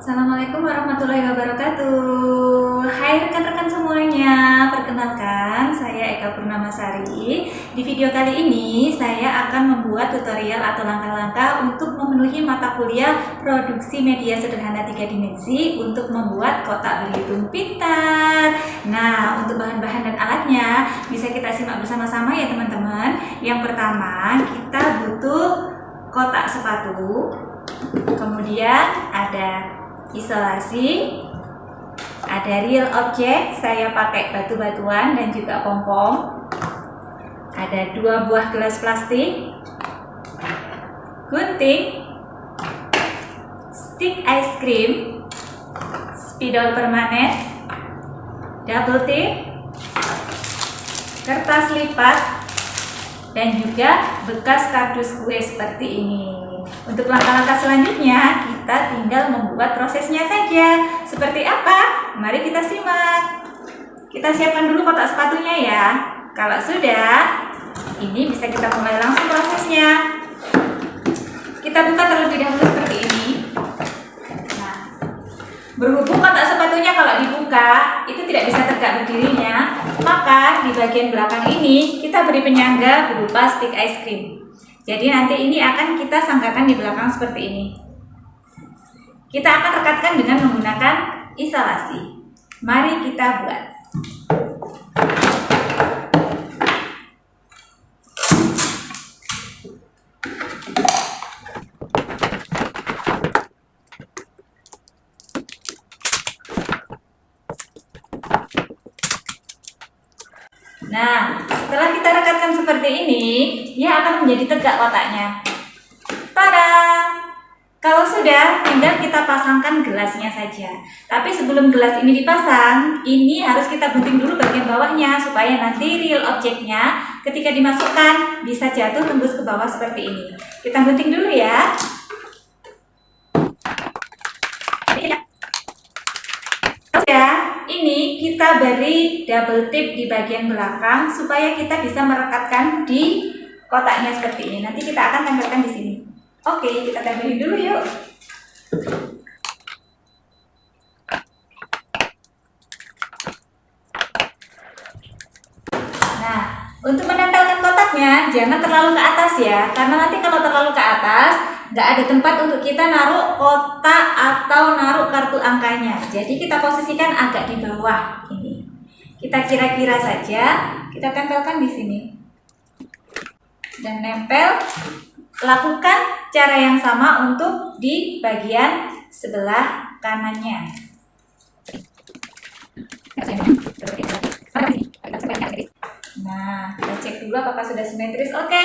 Assalamualaikum warahmatullahi wabarakatuh. Hai rekan-rekan semuanya, perkenalkan saya Eka Purnamasari. Di video kali ini saya akan membuat tutorial atau langkah-langkah untuk memenuhi mata kuliah produksi media sederhana 3 dimensi untuk membuat kotak berhitung pintar. Nah, untuk bahan-bahan dan alatnya bisa kita simak bersama-sama ya teman-teman. Yang pertama, kita butuh kotak sepatu. Kemudian ada isolasi, ada real object, saya pakai batu-batuan dan juga pom-pom, ada 2 buah gelas plastik, gunting, stick ice cream, spidol permanen, double tape, kertas lipat, dan juga bekas kardus kue seperti ini. Untuk langkah-langkah selanjutnya, kita tinggal membuat prosesnya saja. Seperti apa? Mari kita simak. Kita siapkan dulu kotak sepatunya ya. Kalau sudah, ini bisa kita mulai langsung prosesnya. Kita buka terlebih dahulu seperti ini. Nah, berhubung kotak sepatunya kalau dibuka, itu tidak bisa tegak berdirinya, maka di bagian belakang ini kita beri penyangga berupa stick ice cream. Jadi nanti ini akan kita sangkakan di belakang seperti ini. Kita akan rekatkan dengan menggunakan isolasi. Mari kita buat. Nah, setelah kita rekatkan seperti ini, dia akan menjadi tegak kotaknya. Tada! Kalau sudah, tinggal kita pasangkan gelasnya saja. Tapi sebelum gelas ini dipasang, ini harus kita gunting dulu bagian bawahnya supaya nanti real objeknya ketika dimasukkan bisa jatuh tembus ke bawah seperti ini. Kita gunting dulu ya. Ini kita beri double tip di bagian belakang supaya kita bisa merekatkan di kotaknya seperti ini. Nanti kita akan tempelkan di sini. Oke, kita tempelin dulu yuk. Nah, untuk menempelkan kotaknya jangan terlalu ke atas ya, karena nanti kalau terlalu ke atas nggak ada tempat untuk kita naruh kotak atau naruh kartu angkanya. Jadi kita posisikan agak di bawah ini. Kita kira-kira saja, kita tempelkan di sini. Dan nempel, lakukan cara yang sama untuk di bagian sebelah kanannya. Nah, kita cek dulu apakah sudah simetris. Oke.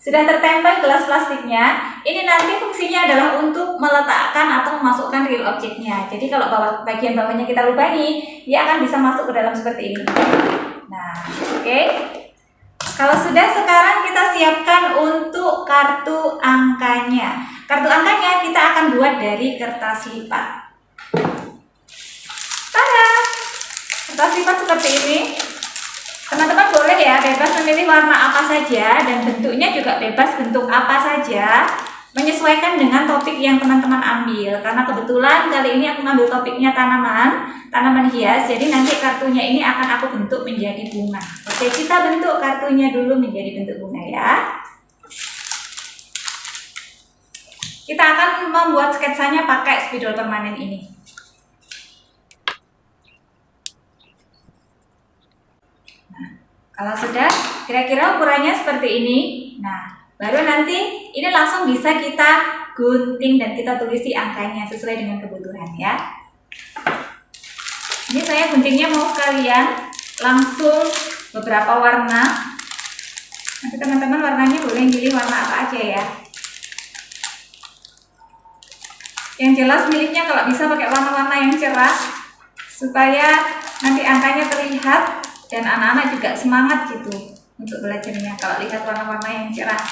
Sudah tertempel gelas plastiknya. Ini nanti fungsinya adalah untuk meletakkan atau memasukkan real objeknya. Jadi kalau bagian bawahnya kita lubangi, dia akan bisa masuk ke dalam seperti ini. Nah, oke. Kalau sudah, sekarang kita siapkan untuk kartu angkanya. Kartu angkanya kita akan buat dari kertas lipat. Tada! Kertas lipat seperti ini. Teman-teman boleh ya bebas memilih warna apa saja dan bentuknya juga bebas bentuk apa saja, menyesuaikan dengan topik yang teman-teman ambil. Karena kebetulan kali ini aku ngambil topiknya tanaman hias, jadi nanti kartunya ini akan aku bentuk menjadi bunga. Oke, kita bentuk kartunya dulu menjadi bentuk bunga ya. Kita akan membuat sketsanya pakai spidol permanen ini. Kalau sudah, kira-kira ukurannya seperti ini. Nah, baru nanti ini langsung bisa kita gunting dan kita tulisi angkanya sesuai dengan kebutuhan ya. Ini saya guntingnya mau sekalian langsung beberapa warna. Nanti teman-teman warnanya boleh pilih warna apa aja ya. Yang jelas miliknya kalau bisa pakai warna-warna yang cerah supaya nanti angkanya terlihat dan anak-anak juga semangat gitu untuk belajarnya kalau lihat warna-warna yang cerah.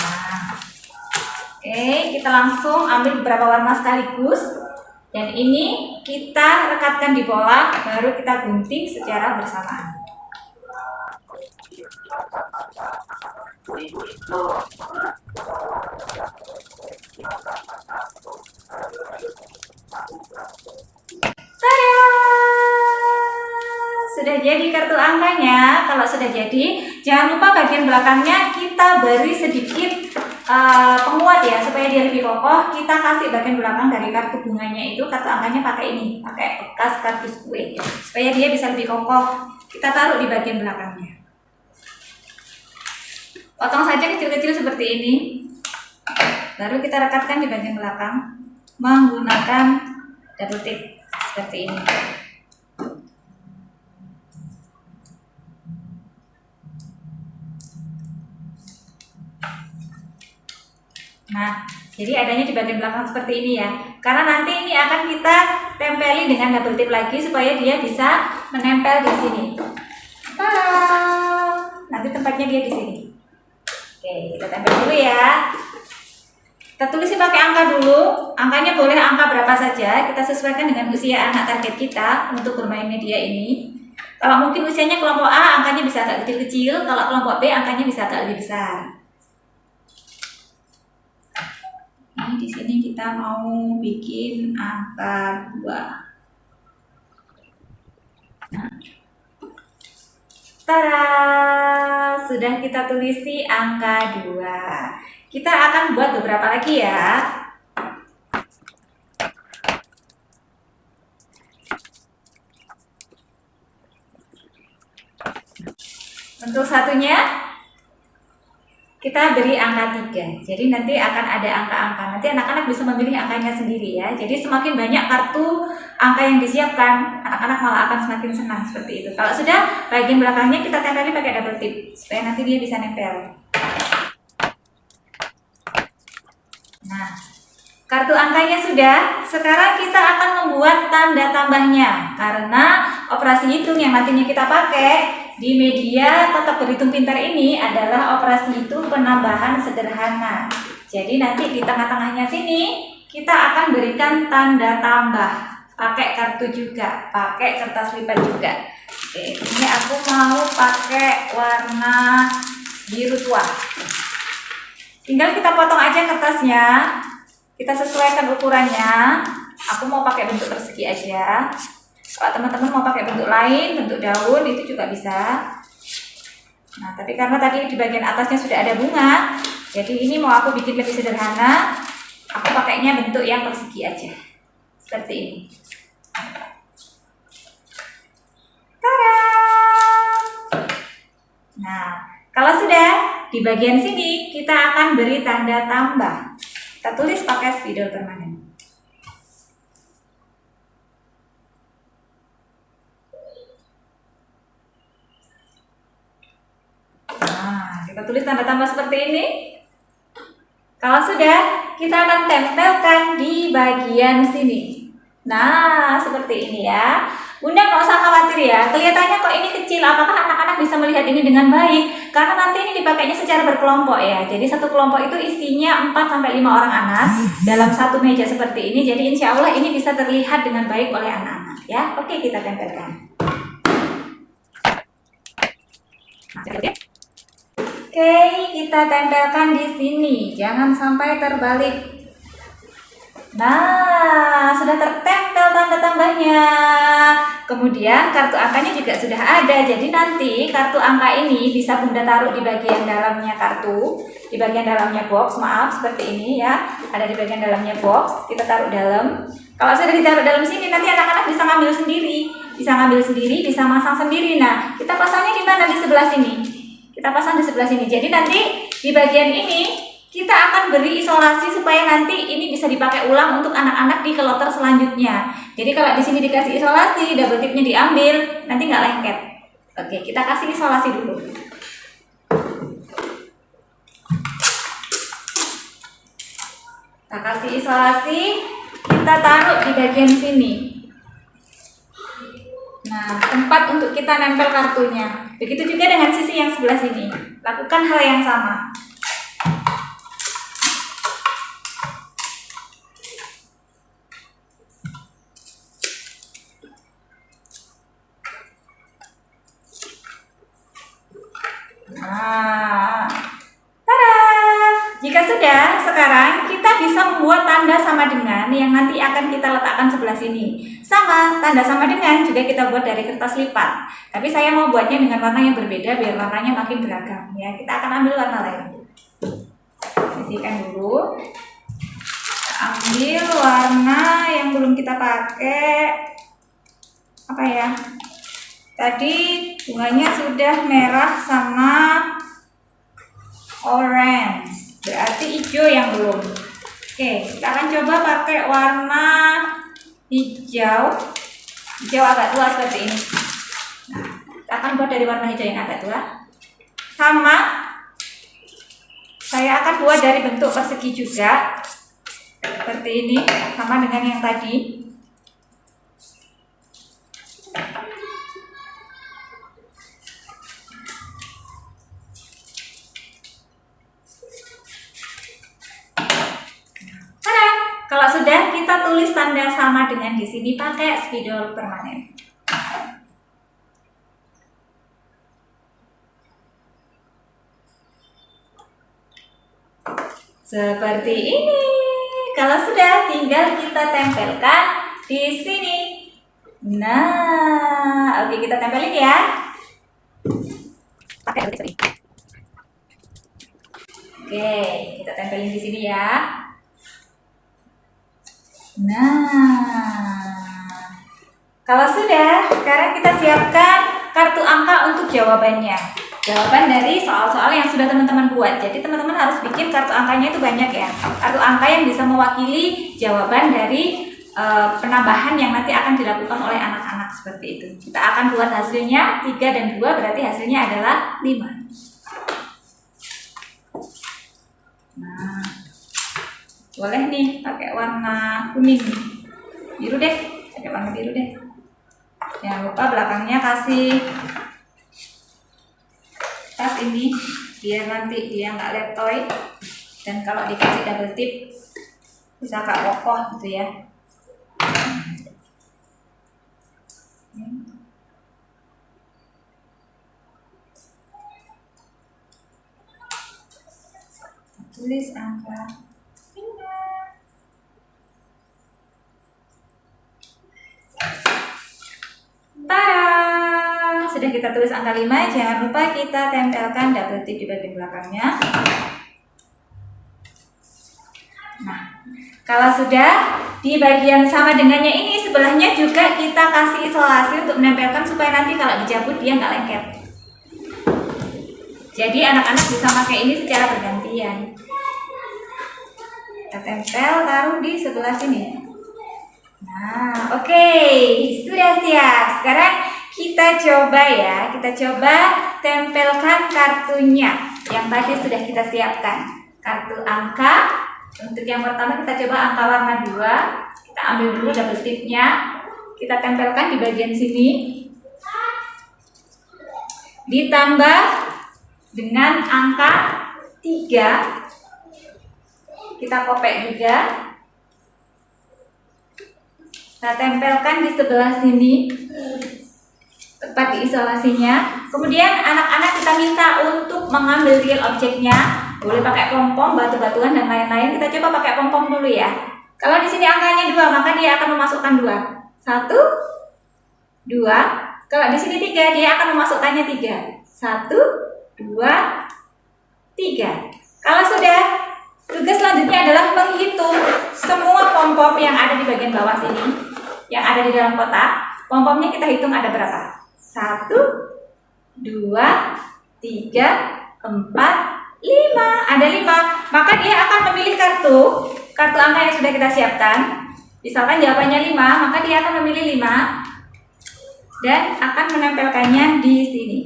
Nah, oke, kita langsung ambil beberapa warna sekaligus dan ini kita rekatkan di bola, baru kita gunting secara bersamaan. jadi kartu angkanya. Kalau sudah jadi, jangan lupa bagian belakangnya kita beri sedikit penguat ya, supaya dia lebih kokoh. Kita kasih bagian belakang dari kartu bunganya itu, kartu angkanya pakai ini, pakai bekas kardus kue, supaya dia bisa lebih kokoh. Kita taruh di bagian belakangnya. Potong saja kecil-kecil seperti ini. Baru kita rekatkan di bagian belakang menggunakan double tape seperti ini. Nah, jadi adanya di bagian belakang seperti ini ya. Karena nanti ini akan kita tempeli dengan double tape lagi supaya dia bisa menempel di sini. Nanti tempatnya dia di sini. Oke, kita tempel dulu ya. Kita tulis pakai angka dulu. Angkanya boleh angka berapa saja. Kita sesuaikan dengan usia anak target kita untuk bermain media ini. Kalau mungkin usianya kelompok A, angkanya bisa agak kecil-kecil. Kalau kelompok B, angkanya bisa agak lebih besar. Ini di sini kita mau bikin angka 2. Nah. Tada! Sudah kita tulisi angka 2. Kita akan buat beberapa lagi ya. Untuk satunya kita beri angka 3. Jadi nanti akan ada angka-angka. Nanti anak-anak bisa memilih angkanya sendiri ya. Jadi semakin banyak kartu angka yang disiapkan, anak-anak malah akan semakin senang seperti itu. Kalau sudah, bagian belakangnya kita tempeli pakai double tip supaya nanti dia bisa nempel. Nah, kartu angkanya sudah. Sekarang kita akan membuat tanda tambahnya. Karena operasi hitung yang nantinya kita pakai di media kotak berhitung pintar ini adalah operasi hitung penambahan sederhana. Jadi nanti di tengah-tengahnya sini kita akan berikan tanda tambah. Pakai kartu juga, pakai kertas lipat juga. Oke, ini aku mau pakai warna biru tua. Tinggal kita potong aja kertasnya. Kita sesuaikan ukurannya. Aku mau pakai bentuk persegi aja. Kalau teman-teman mau pakai bentuk lain, bentuk daun itu juga bisa. Nah, tapi karena tadi di bagian atasnya sudah ada bunga, jadi ini mau aku bikin lebih sederhana. Aku pakainya bentuk yang persegi aja. Seperti ini. Tada! Nah, kalau sudah di bagian sini kita akan beri tanda tambah. Kita tulis pakai spidol permanen. Nah, kita tulis tanda tambah seperti ini. Kalau sudah, kita akan tempelkan di bagian sini. Nah, seperti ini ya. Bunda nggak usah khawatir ya. Kelihatannya kok ini kecil. Apakah anak-anak bisa melihat ini dengan baik? Karena nanti ini dipakainya secara berkelompok ya. Jadi satu kelompok itu isinya 4-5 orang anak dalam satu meja seperti ini. Jadi insya Allah ini bisa terlihat dengan baik oleh anak-anak ya. Oke, kita tempelkan. Oke, kita tempelkan di sini. Jangan sampai terbalik. Nah, sudah tertempel tanda tambahnya. Kemudian kartu angkanya juga sudah ada. Jadi nanti kartu angka ini bisa Bunda taruh di bagian dalamnya kartu, di bagian dalamnya box. Maaf, seperti ini ya. Ada di bagian dalamnya box. Kita taruh dalam. Kalau sudah ditaruh dalam sini, nanti anak-anak bisa ngambil sendiri, bisa masang sendiri. Nah, kita pasangnya di mana? Di sebelah sini. Kita pasang di sebelah sini. Jadi nanti di bagian ini kita akan beri isolasi supaya nanti ini bisa dipakai ulang untuk anak-anak di kloter selanjutnya. Jadi kalau di sini dikasih isolasi, double tipnya diambil, nanti nggak lengket. Oke, kita kasih isolasi dulu. Kita kasih isolasi, kita taruh di bagian sini. Nah, tempat untuk kita nempel kartunya. Begitu juga dengan sisi yang sebelah sini. Lakukan hal yang sama. Nah, tada! Jika sudah, sekarang kita bisa membuat tanda sama dengan. dengan yang nanti akan kita letakkan sebelah sini. Sama, tanda sama dengan juga kita buat dari kertas lipat. Tapi saya mau buatnya dengan warna yang berbeda biar warnanya makin beragam ya. Kita akan ambil warna lain. Sisihkan dulu. Kita ambil warna yang belum kita pakai. Apa ya? Tadi bunganya sudah merah sama orange. Berarti hijau yang belum. Oke, kita akan coba pakai warna hijau. Hijau agak tua seperti ini. Nah, kita akan buat dari warna hijau yang agak tua. Sama, saya akan buat dari bentuk persegi juga. Seperti ini, sama dengan yang tadi. Kalau sudah, kita tulis tanda sama dengan di sini pakai spidol permanen. Seperti ini. Kalau sudah, tinggal kita tempelkan di sini. Nah, oke, kita tempelin ya. Pakai ini. Oke, kita tempelin di sini ya. Nah, kalau sudah, sekarang kita siapkan kartu angka untuk jawabannya. Jawaban dari soal-soal yang sudah teman-teman buat. Jadi teman-teman harus bikin kartu angkanya itu banyak ya. Kartu angka yang bisa mewakili jawaban dari penambahan yang nanti akan dilakukan oleh anak-anak seperti itu. Kita akan buat hasilnya 3 dan 2, berarti hasilnya adalah 5. Nah, boleh nih pakai warna kuning, biru deh, pakai warna biru deh. Jangan lupa belakangnya kasih tas ini biar nanti dia nggak letoy, dan kalau dikasih double tip bisa agak kokoh gitu ya. Tulis angka. Tada! Sudah kita tulis angka 5, jangan lupa kita tempelkan double tip di bagian belakangnya. Nah, kalau sudah di bagian sama dengannya ini, sebelahnya juga kita kasih isolasi untuk menempelkan supaya nanti kalau dicabut dia nggak lengket. Jadi anak-anak bisa pakai ini secara bergantian. Kita tempel, taruh di sebelah sini. Nah, oke, sudah siap. Sekarang kita coba ya, kita coba tempelkan kartunya yang tadi sudah kita siapkan. Kartu angka. Untuk yang pertama kita coba angka warna 2. Kita ambil dulu double tipnya. Kita tempelkan di bagian sini. Ditambah dengan angka 3. Kita kopek juga. Kita tempelkan di sebelah sini, tepat di isolasinya. Kemudian anak-anak kita minta untuk mengambil real objeknya. Boleh pakai pom-pom, batu-batuan dan lain-lain. Kita coba pakai pom-pom dulu ya. Kalau di sini angkanya 2, maka dia akan memasukkan 2. 1, 2. Kalau di sini 3, dia akan memasukkannya 3. 1, 2, 3. Kalau sudah, tugas selanjutnya adalah menghitung semua pom-pom yang ada di bagian bawah sini, yang ada di dalam kotak. Pom-pomnya kita hitung ada berapa? 1, 2, 3, 4, 5. Ada 5. Maka dia akan memilih kartu angka yang sudah kita siapkan. Misalkan jawabannya 5, maka dia akan memilih 5 dan akan menempelkannya di sini.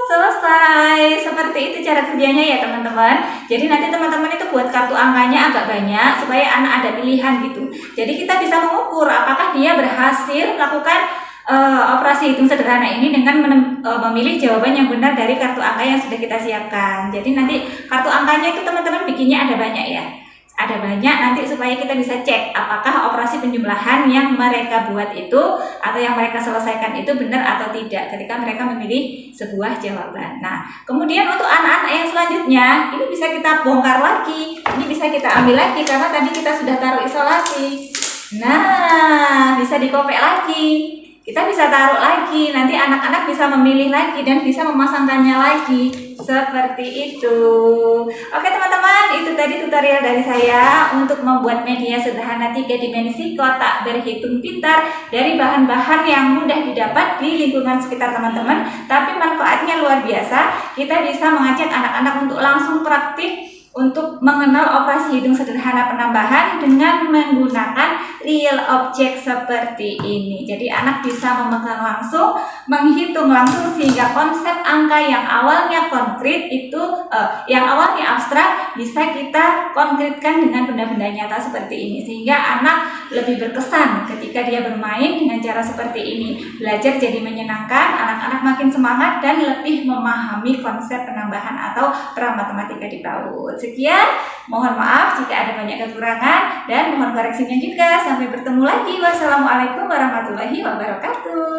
Selesai. Seperti itu cara kerjanya ya teman-teman. Jadi nanti teman-teman itu buat kartu angkanya agak banyak supaya anak ada pilihan gitu. Jadi kita bisa mengukur apakah dia berhasil melakukan operasi hitung sederhana ini dengan memilih jawaban yang benar dari kartu angka yang sudah kita siapkan. Jadi nanti kartu angkanya itu teman-teman bikinnya ada banyak ya. ada banyak nanti supaya kita bisa cek apakah operasi penjumlahan yang mereka buat itu atau yang mereka selesaikan itu benar atau tidak ketika mereka memilih sebuah jawaban. Nah, kemudian untuk anak-anak yang selanjutnya ini bisa kita bongkar lagi, ini bisa kita ambil lagi karena tadi kita sudah taruh isolasi. Nah, bisa dikopek lagi. Kita bisa taruh lagi, nanti anak-anak bisa memilih lagi dan bisa memasangkannya lagi seperti itu. Oke teman-teman, itu tadi tutorial dari saya untuk membuat media sederhana 3 dimensi kotak berhitung pintar dari bahan-bahan yang mudah didapat di lingkungan sekitar teman-teman, tapi manfaatnya luar biasa. Kita bisa mengajak anak-anak untuk langsung praktik untuk mengenal operasi hitung sederhana penambahan dengan menggunakan real object seperti ini. Jadi anak bisa memegang langsung, menghitung langsung sehingga konsep angka yang awalnya konkret itu yang awalnya abstrak bisa kita konkretkan dengan benda-benda nyata seperti ini. Sehingga anak lebih berkesan ketika dia bermain dengan cara seperti ini. Belajar jadi menyenangkan, anak-anak makin semangat dan lebih memahami konsep penambahan atau peran matematika di PAUD. Sekian, mohon maaf jika ada banyak kekurangan dan mohon koreksinya juga. Sampai bertemu lagi. Wassalamualaikum warahmatullahi wabarakatuh.